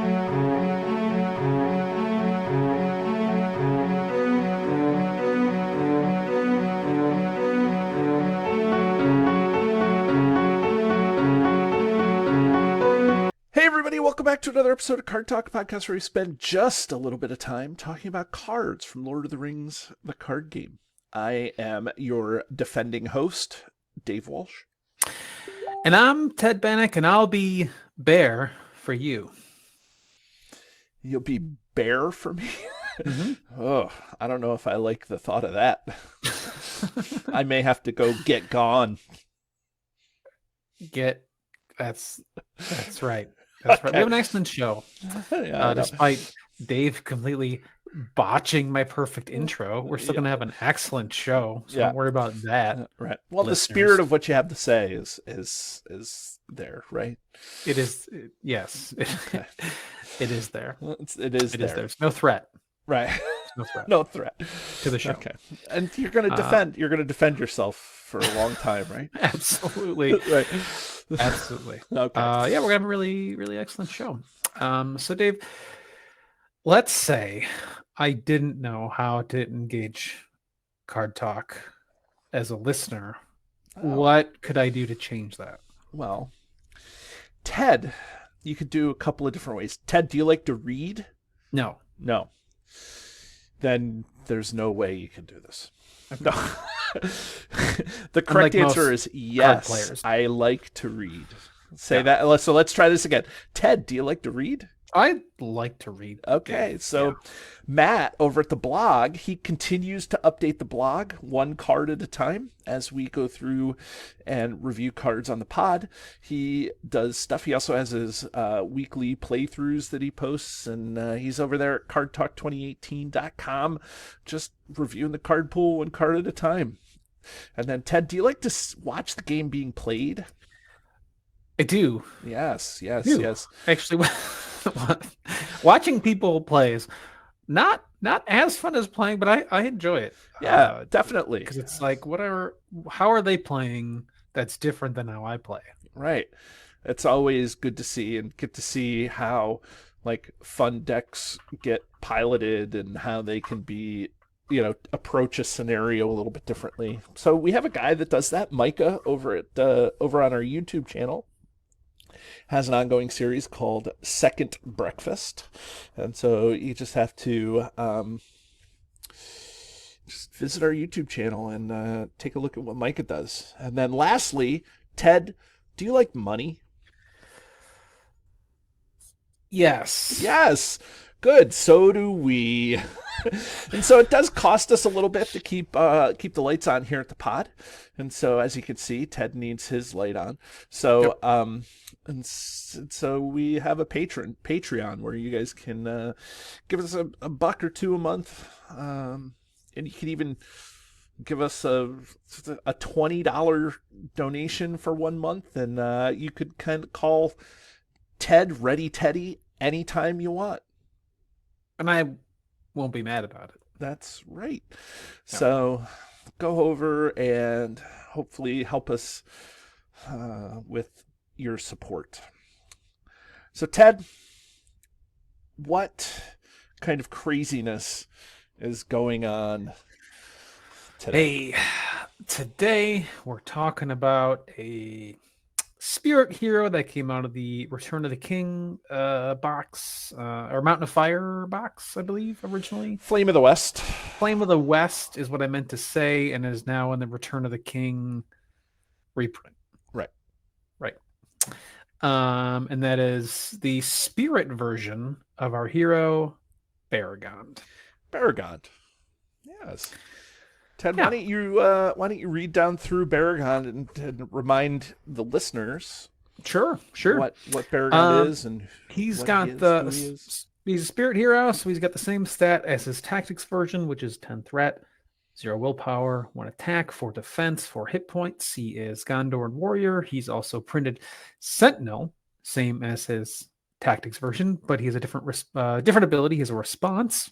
Hey everybody, welcome back to another episode of Card Talk Podcast, where we spend just a little bit of time talking about cards from Lord of the Rings, the card game. I am your defending host, Dave Walsh. And I'm Ted Bannock, and I'll be Bear for you. You'll be Bear for me? Mm-hmm. Oh, I don't know if I like the thought of that. I may have to go get gone. That's right. That's right. We have an excellent show. Yeah, Despite Dave completely botching my perfect intro, we're still going to have an excellent show. So don't worry about that. Right. Well, listeners. The spirit of what you have to say is there, right? It is. Yes. Okay. It is there. It is there. There's no threat. Right. No threat. No threat to the show. Okay. And you're going to defend. You're going to defend yourself for a long time, right? Absolutely. Right. Absolutely. Okay. Yeah, we're gonna have a really, really excellent show. So Dave, let's say I didn't know how to engage Card Talk as a listener. What could I do to change that? Well, Ted, you could do a couple of different ways. Ted, do you like to read? No. Then there's no way you can do this. No. The correct answer is yes. I like to read. That. So let's try this again. Ted, do you like to read? I like to read. Okay, so Matt over at the blog, he continues to update the blog one card at a time as we go through and review cards on the pod. He does stuff. He also has his weekly playthroughs that he posts, and he's over there at cardtalk2018.com just reviewing the card pool one card at a time. And then, Ted, do you like to watch the game being played? I do. Yes. Actually, watching people play is not as fun as playing, but I enjoy it. Yeah, definitely. Because it's like, how are they playing that's different than how I play? Right. It's always good to see and get to see how like fun decks get piloted and how they can be, approach a scenario a little bit differently. So we have a guy that does that, Micah, over on our YouTube channel. Has an ongoing series called Second Breakfast. And so you just have to just visit our YouTube channel and take a look at what Micah does. And then lastly, Ted, do you like money? Yes. Yes. Good. So do we. And so it does cost us a little bit to keep the lights on here at the pod. And so as you can see, Ted needs his light on. So and so we have a Patreon where you guys can give us a buck or two a month, and you can even give us a $20 donation for 1 month, and you could kind of call Ted Ready Teddy anytime you want. And I won't be mad about it. That's right. No. So go over and hopefully help us with your support. So Ted, what kind of craziness is going on today? Hey, today we're talking about a spirit hero that came out of the Return of the King box, or Mountain of Fire box, I believe, originally. Flame of the West. Flame of the West is what I meant to say, and is now in the Return of the King reprint. Right. And that is the spirit version of our hero, Beregond. Yes. Ted, why don't you read down through Beregond and remind the listeners? Sure. What Beregond is, and he's a spirit hero, so he's got the same stat as his tactics version, which is 10 threat, 0 willpower, 1 attack, 4 defense, 4 hit points. He is Gondor warrior. He's also printed Sentinel, same as his tactics version, but he has a different ability. He has a response.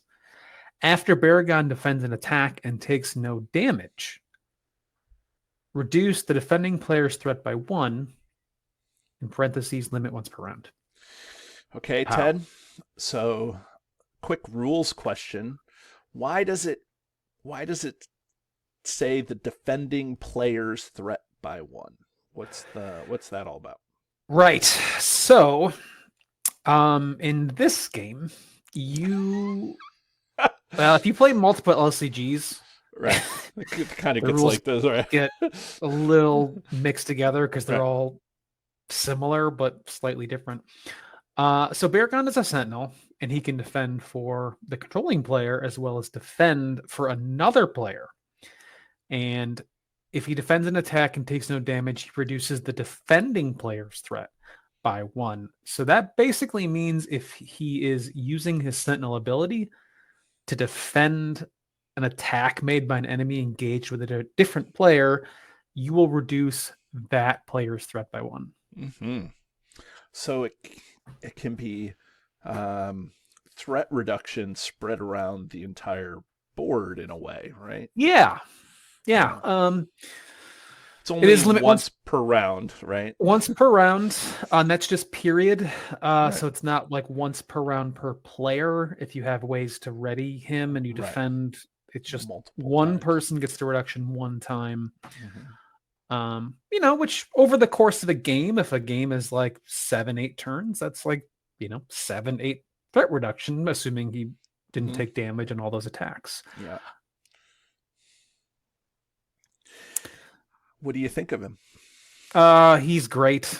After Beregond defends an attack and takes no damage, reduce the defending player's threat by 1, in parentheses, limit once per round. Okay, Ted, So, quick rules question: Why does it say the defending player's threat by one? What's that all about? Right. So, in this game, if you play multiple LCGs, Right. It kind of the gets rules like this, right? get a little mixed together because they're Right. all similar but slightly different. So Beregond is a sentinel, and he can defend for the controlling player as well as defend for another player. And if he defends an attack and takes no damage, he reduces the defending player's threat by one. So that basically means if he is using his sentinel ability to defend an attack made by an enemy engaged with a different player, you will reduce that player's threat by one. Mm-hmm. So it can be threat reduction spread around the entire board in a way, right? Yeah. Yeah. It's It only is limit once per round, right? once per round. That's just period. Right. So it's not like once per round per player. If you have ways to ready him and you Right. defend, it's just Multiple one times. person gets the reduction one time. Mm-hmm. Which over the course of a game, if a game is like 7-8 turns, that's like 7-8 threat reduction, assuming he didn't take damage in all those attacks. Yeah. What do you think of him? He's great.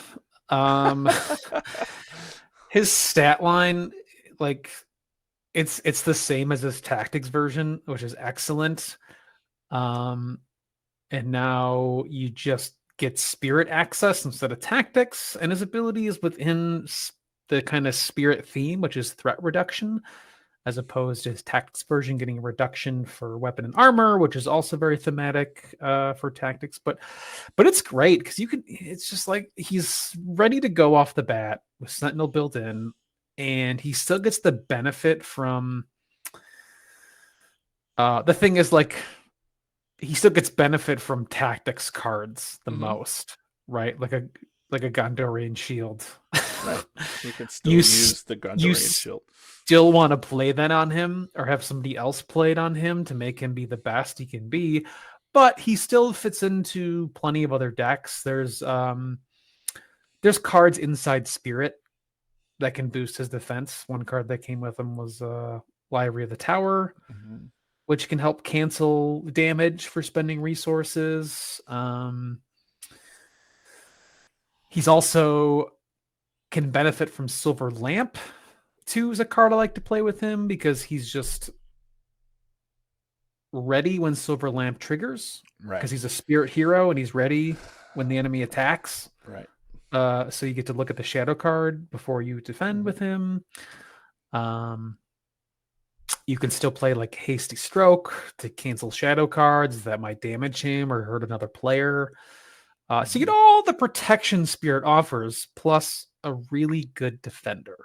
His stat line, like it's the same as his tactics version, which is excellent. And now you just get spirit access instead of tactics, and his ability is within the kind of spirit theme, which is threat reduction, as opposed to his tactics version getting a reduction for weapon and armor, which is also very thematic for tactics. But it's great because it's just like he's ready to go off the bat with Sentinel built in, and he still gets the benefit from the thing is like he still gets benefit from tactics cards the most, right? Like a Gondorian shield. Right. You can still use the Gondorian shield. Still want to play that on him or have somebody else play it on him to make him be the best he can be, but he still fits into plenty of other decks. There's cards inside Spirit that can boost his defense. One card that came with him was Library of the Tower, which can help cancel damage for spending resources. He's also can benefit from Silver Lamp. 2 is a card I like to play with him because he's just ready when Silver Lamp triggers. Right. Because he's a spirit hero and he's ready when the enemy attacks. Right. So you get to look at the shadow card before you defend with him. You can still play like Hasty Stroke to cancel shadow cards that might damage him or hurt another player. So you get all the protection Spirit offers, plus a really good defender.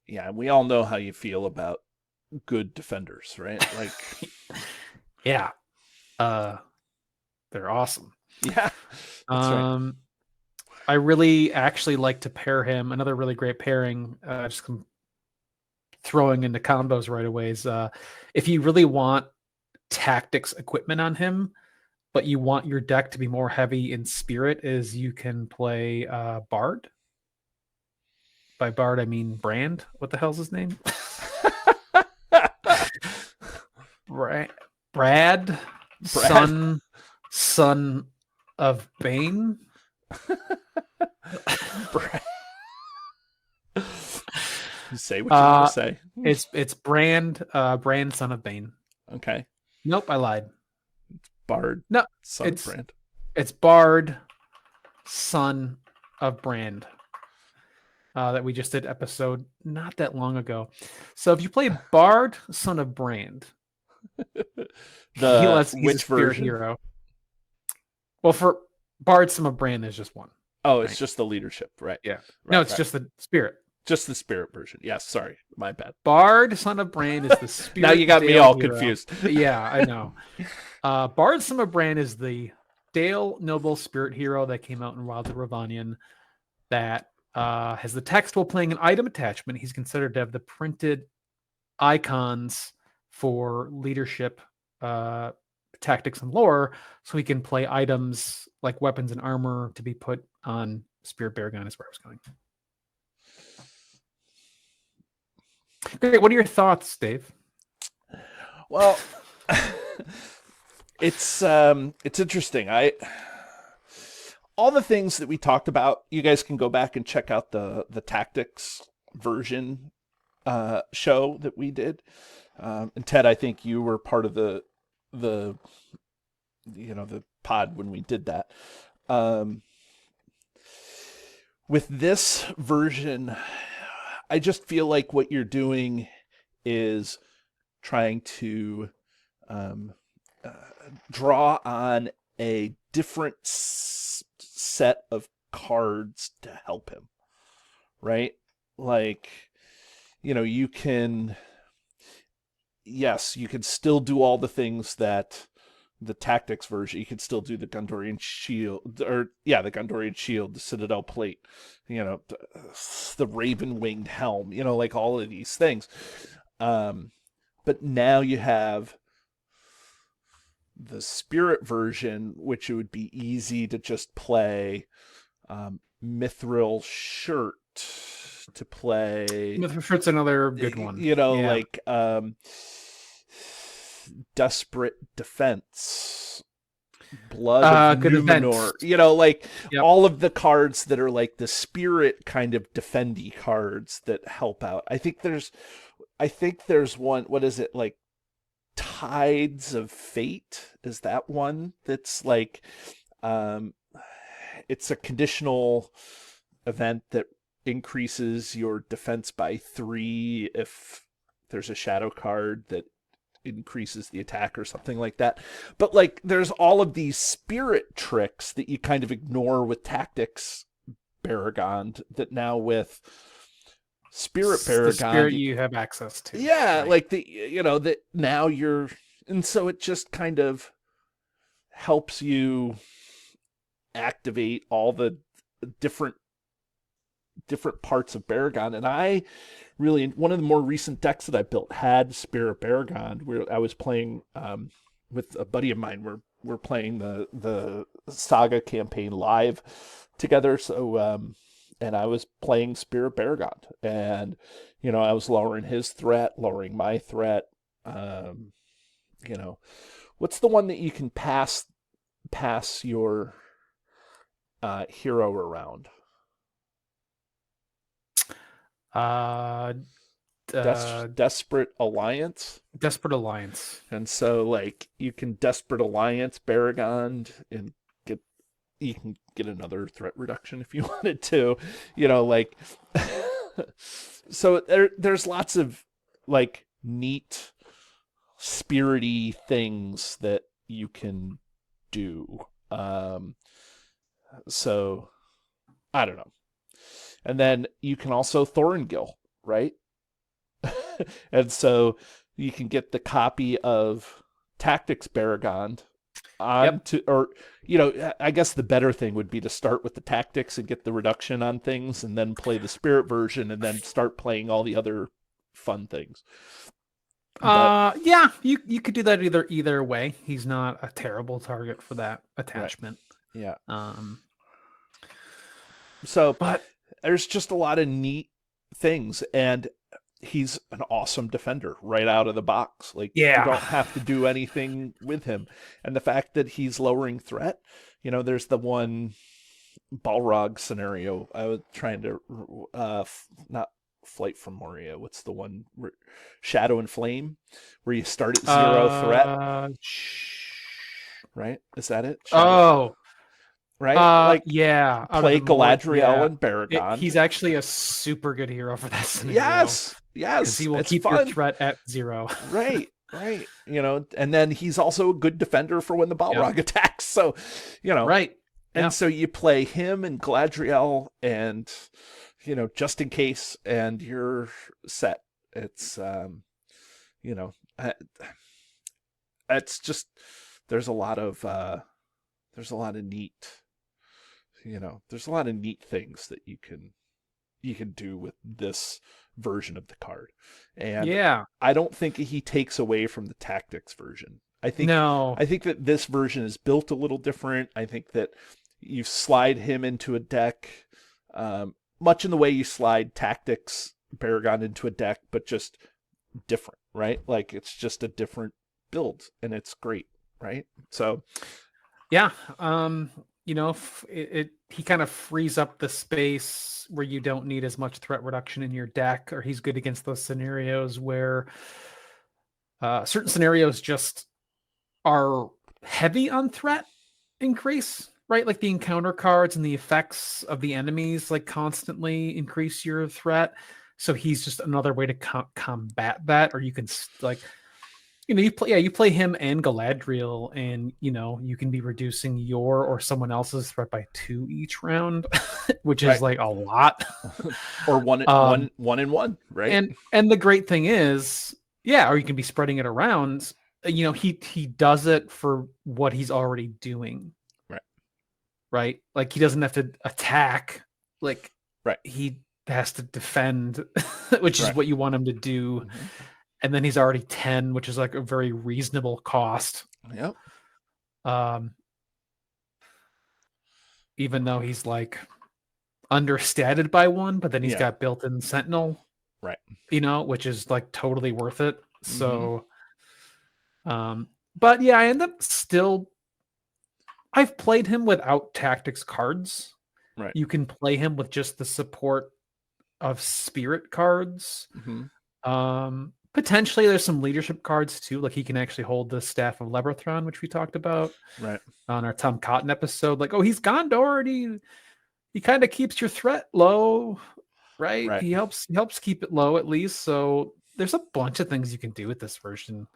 Yeah, and we all know how you feel about good defenders, right? Like, yeah, they're awesome. Yeah, that's right. I really actually like to pair him. Another really great pairing. Just throwing into combos right away is if you really want tactics equipment on him, but you want your deck to be more heavy in Spirit, is you can play Bard. By Bard, I mean Brand. What the hell's his name? Brad, son of Bane. Say what you want to say. It's Brand, son of Bane. Okay. Nope, I lied. It's Bard. No, son of Brand. It's Bard, son of Brand. That we just did episode not that long ago. So if you play Bard, son of Brand, he's a spirit hero. Well, for Bard, son of Brand, there's just one. Oh, it's just the leadership, right? Yeah. No, it's just the spirit. Just the spirit version. Yes, sorry. My bad. Bard, son of Brand is the spirit. Now you got me all confused. Yeah, I know. Bard, son of Brand is the Dale Noble spirit hero that came out in Wilds of Ravanian that Has the text while playing an item attachment. He's considered to have the printed icons for leadership, tactics, and lore, so he can play items like weapons and armor to be put on Spirit Beregond is where I was going. Great. What are your thoughts, Dave? Well, it's interesting. All the things that we talked about, you guys can go back and check out the tactics version show that we did. And Ted, I think you were part of the pod when we did that. With this version, I just feel like what you're doing is trying to draw on a different set of cards to help him, right? Like, you can still do all the things that the tactics version. You can still do the Gondorian shield, the Gondorian shield, the Citadel plate, the Raven winged helm, like all of these things. But now you have the Spirit version, which it would be easy to just play Mithril Shirt to play. Mithril Shirt's another good one. Like Desperate Defense, Blood of Numenor. Yep. All of the cards that are like the Spirit kind of defendy cards that help out. I think there's one. What is it, like? Tides of Fate, is that one that's like it's a conditional event that increases your defense by 3 if there's a shadow card that increases the attack or something like that. But like there's all of these spirit tricks that you kind of ignore with tactics Beregond that now with Spirit Beregond, the spirit you have access to. Yeah, right. Like that now you're, and so it just kind of helps you activate all the different parts of Beregond. And I really, one of the more recent decks that I built had Spirit Beregond, where I was playing with a buddy of mine. We're playing the Saga campaign live together. So and I was playing Spirit Beregond, and I was lowering his threat, lowering my threat. What's the one that you can pass your hero around? Desperate Alliance. Desperate Alliance. And so, like, you can Desperate Alliance Beregond and you can get another threat reduction if you wanted to, like. So there's lots of like neat spirity things that you can do. So I don't know. And then you can also Thorngill, right? And so you can get the copy of Tactics Beregond I guess the better thing would be to start with the tactics and get the reduction on things, and then play the Spirit version, and then start playing all the other fun things. You could do that either way. He's not a terrible target for that attachment. Right. Yeah. But there's just a lot of neat things, and he's an awesome defender right out of the box. Like, you don't have to do anything with him. And the fact that he's lowering threat, there's the one Balrog scenario. I was trying to, not Flight from Moria. What's the one? Shadow and Flame, where you start at 0 threat. Right? Is that it? Right? Play Galadriel and Beregond. He's actually a super good hero for that scenario. Yes. He will keep your threat at 0. Right. And then he's also a good defender for when the Balrog attacks. So, Right. And so you play him and Galadriel and, just in case, and you're set. It's, it's just, there's a lot of neat, there's a lot of neat things that you can you can do with this version of the card. And Yeah. I don't think he takes away from the tactics version. No. I think that this version is built a little different. I think that you slide him into a deck, much in the way you slide tactics Beregond into a deck, but just different, right? Like it's just a different build, and it's great, right? So yeah, he kind of frees up the space where you don't need as much threat reduction in your deck, or he's good against those scenarios where certain scenarios just are heavy on threat increase, right? Like the encounter cards and the effects of the enemies like constantly increase your threat. So he's just another way to combat that. Or you can like, you play him and Galadriel, and you can be reducing your or someone else's threat by 2 each round, which is like a lot. Or one and one, right? And the great thing is, yeah, or you can be spreading it around. He does it for what he's already doing. Right? Like he doesn't have to attack. Like he has to defend, which is what you want him to do. Mm-hmm. And then he's already 10, which is like a very reasonable cost. Yep. Even though he's like understated by 1, but then he's got built-in Sentinel. Right. Which is like totally worth it. So but yeah, I end up I've played him without tactics cards. Right. You can play him with just the support of spirit cards. Mm-hmm. Potentially there's some leadership cards too. Like he can actually hold the Staff of Leberthron, which we talked about on our Tom Cotton episode. Like, oh, he's Gondor, and he kind of keeps your threat low, right? He helps keep it low at least. So there's a bunch of things you can do with this version.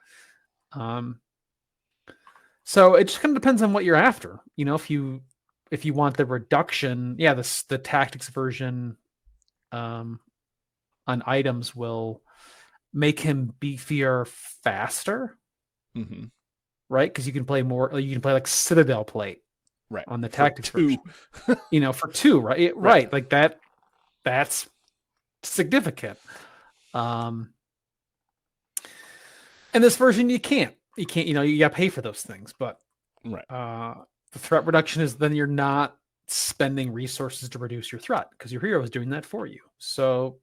So it just kind of depends on what you're after. If you want the reduction, the tactics version on items will make him beefier faster. Mm-hmm. Right? Because you can play more. You can play like Citadel plate on the tactics version. For 2, right? Right. Like that. That's significant. And this version you can't. You got to pay for those things, but the threat reduction is then you're not spending resources to reduce your threat because your hero is doing that for you. So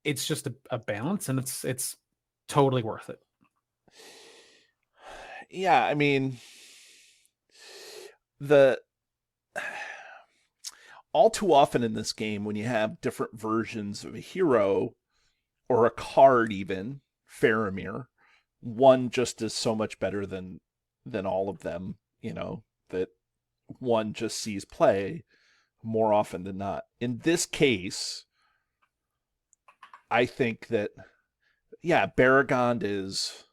it's just a balance, and it's totally worth it. Yeah, I mean, all too often in this game, when you have different versions of a hero or a card, even Faramir, one just is so much better than all of them, that one just sees play more often than not. In this case, I think that, Beregond is...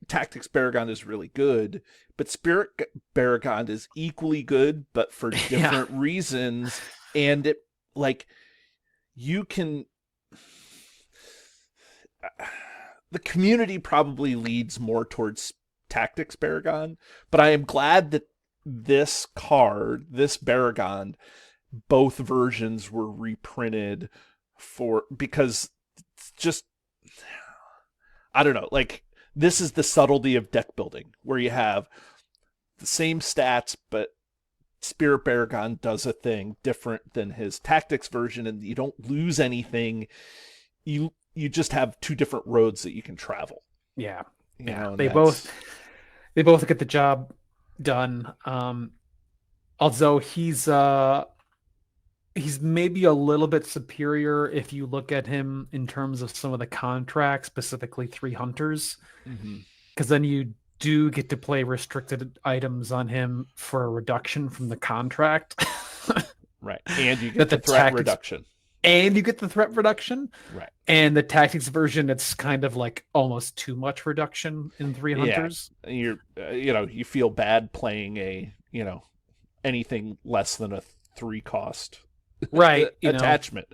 Tactics Beregond is really good, but Spirit Beregond is equally good, but for different reasons. And it, like, you can... the community probably leads more towards Tactics Beregond, but I am glad that this card, this Beregond, both versions were reprinted because it's just, I don't know, like, this is the subtlety of deck building, where you have the same stats, but Spirit Beregond does a thing different than his Tactics version, and you don't lose anything. You just have 2 different roads that you can travel. Yeah. They both get the job done. Although he's maybe a little bit superior if you look at him in terms of some of the contracts, specifically 3 Hunters, because then you do get to play restricted items on him for a reduction from the contract. Right. And you get the threat reduction. And you get the threat reduction. Right. And the tactics version, it's kind of like almost too much reduction in 3 Hunters. Yeah. You're, you feel bad playing a, anything less than a 3 cost attachment.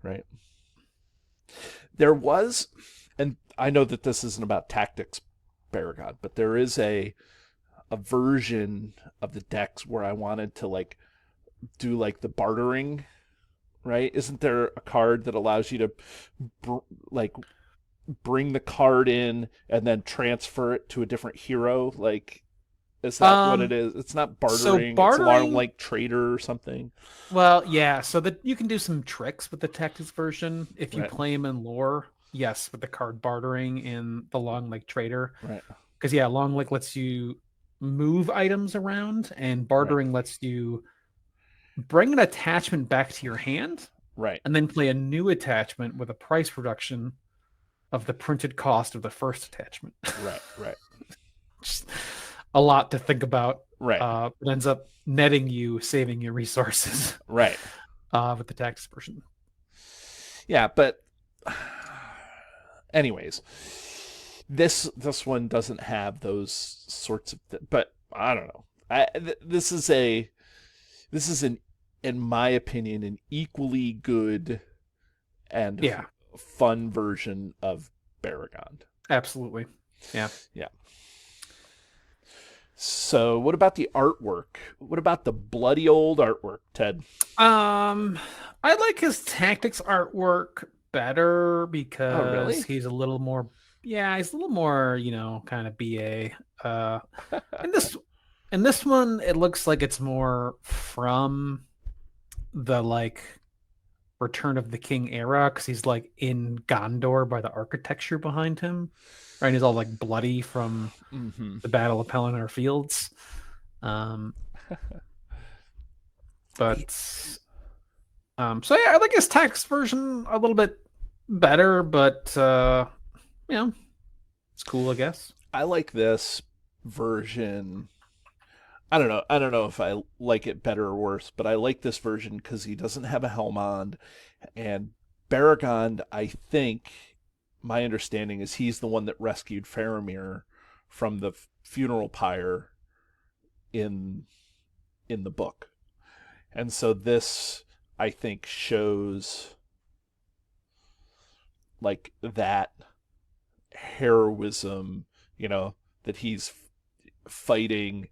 Right. There was, and I know that this isn't about tactics Beregond, but there is a version of the decks where I wanted to like do like the bartering right? Isn't there a card that allows you to br- like bring the card in and then transfer it to a different hero? Like, is that what it Um, is? It's not so bartering. It's along bartering, like trader or something. well, yeah, so that you can do some tricks with the tactics version if you Right. play him in lore. Yes, with the card bartering in the Long Lake Trader. Right. Because yeah, Long Lake lets you move items around, and Right. bartering lets you bring an attachment back to your hand Right. and then play a new attachment with a price reduction of the printed cost of the first attachment. Right. Right. Just a lot to think about. Right. It ends up netting you, saving your resources Right. with the tax version. Yeah, but anyways, this one doesn't have those sorts of but I don't know. This is an in my opinion an equally good and Yeah, fun version of Beregond. absolutely. Yeah. Yeah. So, what about the artwork? What about the bloody old artwork, Ted? Um, I like his tactics artwork better Oh, because really? he's a little more, yeah, he's a little more, kind of BA. Uh, in this in this one, it looks like it's more from the like Return of the King era because he's like in Gondor by the architecture behind him, right? And he's all like bloody from Mm-hmm. the Battle of Pelennor Fields. Um, but so yeah, I like his text version a little bit better, but you know, it's cool, I guess. I like this version. I don't know. I don't know if I like it better or worse, but I like this version because he doesn't have a helm on. And Beregond, I think, my understanding is he's the one that rescued Faramir from the funeral pyre in the book. And so this, I think, shows like that heroism, that he's fighting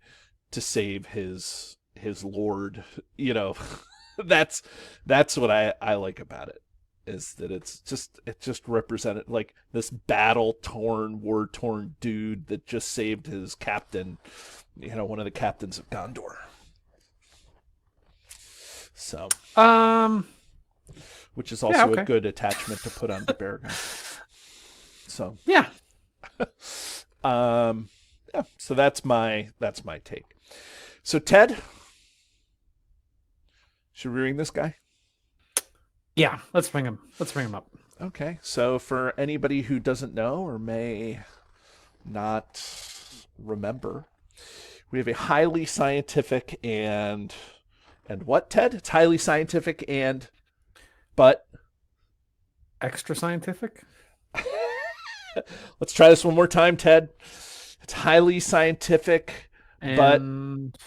to save his lord. that's that's what I like about it, is that it just represented like this battle torn, war torn dude that just saved his captain, one of the captains of Gondor. So, Um, which is yeah, also a okay, good attachment to put on the Beregond. So, yeah, um, yeah. So that's my take. So Ted, should we ring this guy? yeah. Let's bring him up. Okay. So for anybody who doesn't know or may not remember, we have a highly scientific and what, Ted? It's highly scientific but Extra scientific. let's try this one more time, Ted. It's highly scientific, but And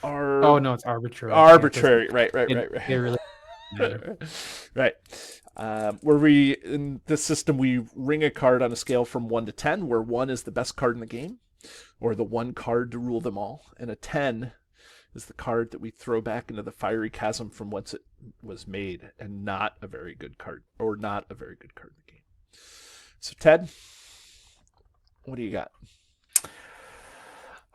are oh no, it's arbitrary. Yeah, arbitrary. Right, right, it, right, right. it really matter. Right. Where we in this system we ring a card on a scale from 1 to 10, where 1 is the best card in the game, or the one card to rule them all, and a 10 is the card that we throw back into the fiery chasm from whence it was made, and not a very good card, or not a very good card in the game. So Ted, what do you got?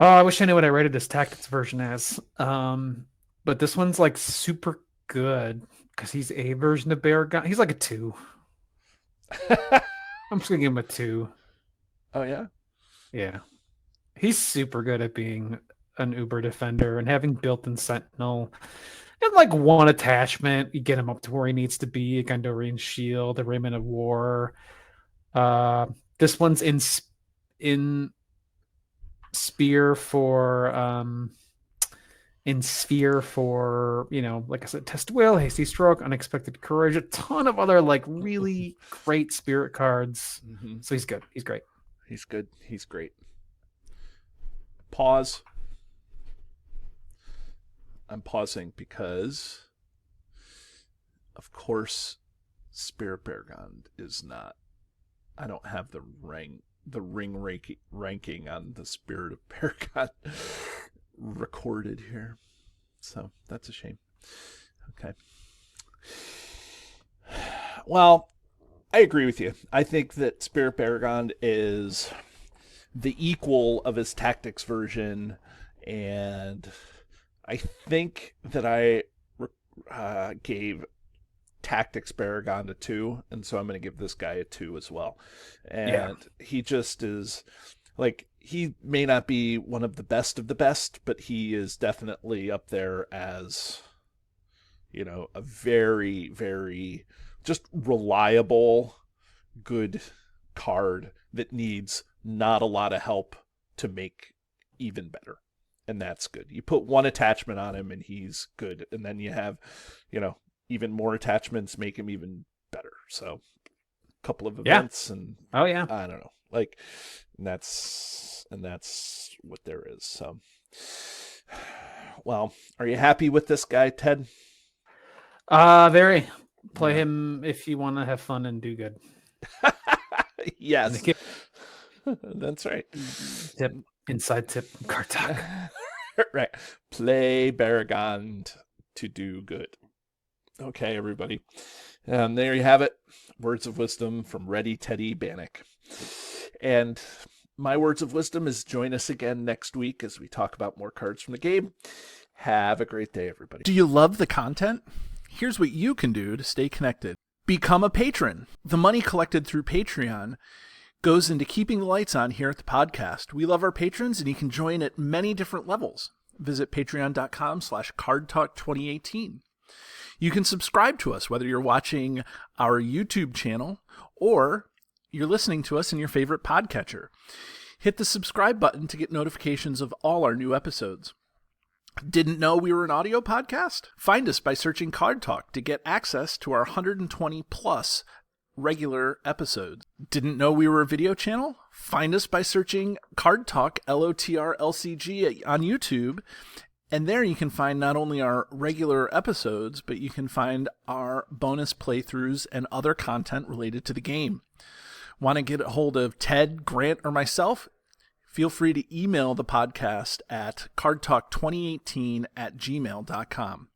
Oh, I wish I knew what I rated this tactics version as. But this one's like super good because he's a version of Bear. He's like a 2. I'm just gonna give him a 2. Oh yeah. Yeah, he's super good at being an Uber defender and having built-in Sentinel and like one attachment. You get him up to where he needs to be. A Gondorian shield, a Raiment of War. Uh, this one's in spear for in sphere for like I said, test will, hasty stroke, unexpected courage, a ton of other like really great spirit cards. Mm-hmm. So he's good. He's great. He's good. He's great. Pause. I'm pausing because, of course, Spirit Beregond is not. I don't have the ring ranking on the Spirit of Beregond recorded here, so that's a shame. Okay. Well, I agree with you. I think that Spirit Beregond is the equal of his tactics version, and I think that I gave tactics Beregond a 2, and so I'm going to give this guy a 2 as well. And he just is like, he may not be one of the best, but he is definitely up there as, you know, a very, very just reliable, good card that needs not a lot of help to make even better. And that's good. You put one attachment on him and he's good. And then you have, you know, even more attachments make him even better. So a couple of events and I don't know. Like, and that's what there is. So, well, are you happy with this guy, Ted? Very. Play him if you want to have fun and do good. Yes. That's right. Inside tip, card talk. Right. Play Beregond to do good. Okay, everybody. There you have it. Words of wisdom from Ready Teddy Bannock. And my words of wisdom is join us again next week as we talk about more cards from the game. Have a great day, everybody. Do you love the content? Here's what you can do to stay connected. Become a patron. The money collected through Patreon goes into keeping the lights on here at the podcast. We love our patrons, and you can join at many different levels. Visit patreon.com/cardtalk2018. You can subscribe to us, whether you're watching our YouTube channel or you're listening to us in your favorite podcatcher. Hit the subscribe button to get notifications of all our new episodes. Didn't know we were an audio podcast? Find us by searching Card Talk to get access to our 120 plus regular episodes. Didn't know we were a video channel? Find us by searching Card Talk LOTR LCG on YouTube. And there you can find not only our regular episodes, but you can find our bonus playthroughs and other content related to the game. Want to get a hold of Ted, Grant, or myself? Feel free to email the podcast at cardtalk2018@gmail.com.